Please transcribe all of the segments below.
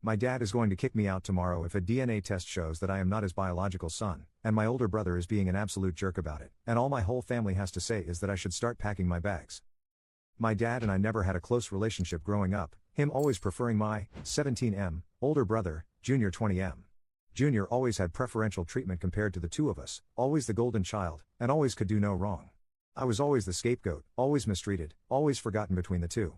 My dad is going to kick me out tomorrow if a DNA test shows that I am not his biological son, and my older brother is being an absolute jerk about it, and all my whole family has to say is that I should start packing my bags. My dad and I never had a close relationship growing up, him always preferring my 17M older brother, Junior 20M. Junior always had preferential treatment compared to the two of us, always the golden child, and always could do no wrong. I was always the scapegoat, always mistreated, always forgotten between the two.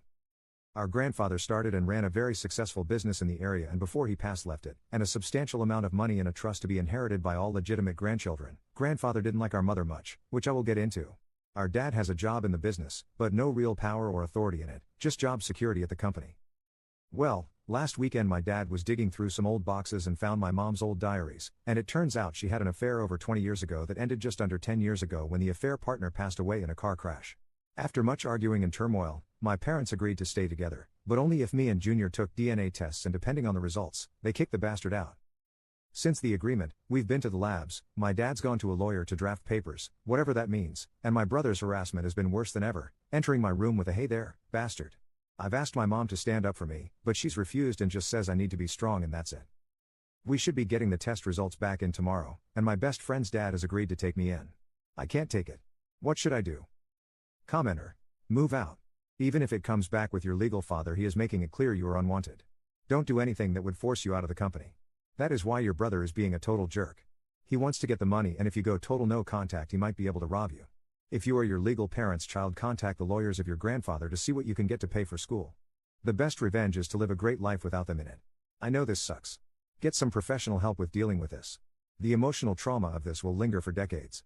Our grandfather started and ran a very successful business in the area, and before he passed left it, and a substantial amount of money in a trust to be inherited by all legitimate grandchildren. Grandfather didn't like our mother much, which I will get into. Our dad has a job in the business, but no real power or authority in it, just job security at the company. Well, last weekend my dad was digging through some old boxes and found my mom's old diaries, and it turns out she had an affair over 20 years ago that ended just under 10 years ago when the affair partner passed away in a car crash. After much arguing and turmoil, my parents agreed to stay together, but only if me and Junior took DNA tests, and depending on the results, they kicked the bastard out. Since the agreement, we've been to the labs, my dad's gone to a lawyer to draft papers, whatever that means, and my brother's harassment has been worse than ever, entering my room with a "Hey there, bastard." I've asked my mom to stand up for me, but she's refused and just says I need to be strong and that's it. We should be getting the test results back in tomorrow, and my best friend's dad has agreed to take me in. I can't take it. What should I do? Commenter. Move out. Even if it comes back with your legal father, he is making it clear you are unwanted. Don't do anything that would force you out of the company. That is why your brother is being a total jerk. He wants to get the money, and if you go total no contact, he might be able to rob you. If you are your legal parent's child, contact the lawyers of your grandfather to see what you can get to pay for school. The best revenge is to live a great life without them in it. I know this sucks. Get some professional help with dealing with this. The emotional trauma of this will linger for decades.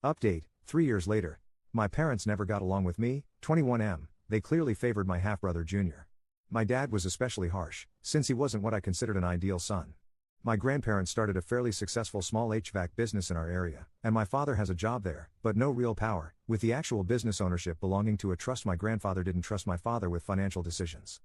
Update, 3 years later. My parents never got along with me, 21M, they clearly favored my half-brother Junior. My dad was especially harsh, since he wasn't what I considered an ideal son. My grandparents started a fairly successful small HVAC business in our area, and my father has a job there, but no real power, with the actual business ownership belonging to a trust. My grandfather didn't trust my father with financial decisions.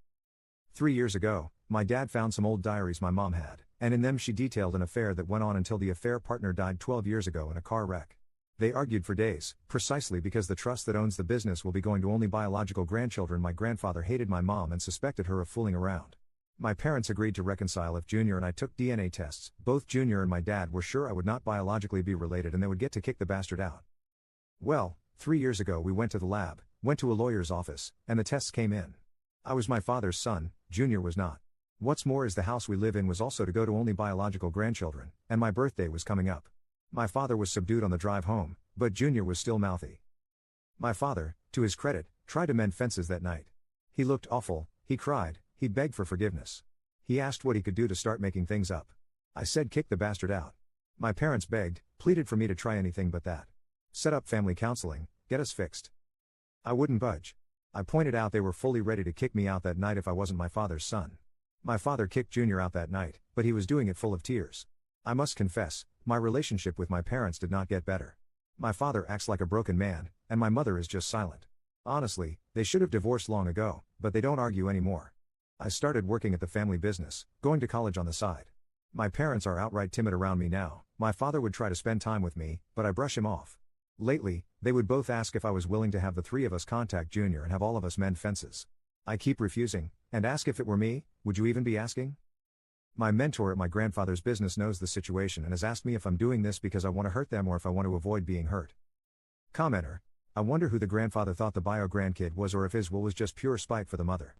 3 years ago, my dad found some old diaries my mom had, and in them she detailed an affair that went on until the affair partner died 12 years ago in a car wreck. They argued for days, precisely because the trust that owns the business will be going to only biological grandchildren. My grandfather hated my mom and suspected her of fooling around. My parents agreed to reconcile if Junior and I took DNA tests. Both Junior and my dad were sure I would not biologically be related and they would get to kick the bastard out. Well, 3 years ago we went to the lab, went to a lawyer's office, and the tests came in. I was my father's son, Junior was not. What's more is the house we live in was also to go to only biological grandchildren, and my birthday was coming up. My father was subdued on the drive home, but Junior was still mouthy. My father, to his credit, tried to mend fences that night. He looked awful, he cried, he begged for forgiveness. He asked what he could do to start making things up. I said kick the bastard out. My parents begged, pleaded for me to try anything but that. Set up family counseling, get us fixed. I wouldn't budge. I pointed out they were fully ready to kick me out that night if I wasn't my father's son. My father kicked Junior out that night, but he was doing it full of tears. I must confess, my relationship with my parents did not get better. My father acts like a broken man, and my mother is just silent. Honestly, they should have divorced long ago, but they don't argue anymore. I started working at the family business, going to college on the side. My parents are outright timid around me now. My father would try to spend time with me, but I brush him off. Lately, they would both ask if I was willing to have the three of us contact Junior and have all of us mend fences. I keep refusing, and ask if it were me, would you even be asking? My mentor at my grandfather's business knows the situation and has asked me if I'm doing this because I want to hurt them or if I want to avoid being hurt. Commenter. I wonder who the grandfather thought the bio-grandkid was, or if his will was just pure spite for the mother.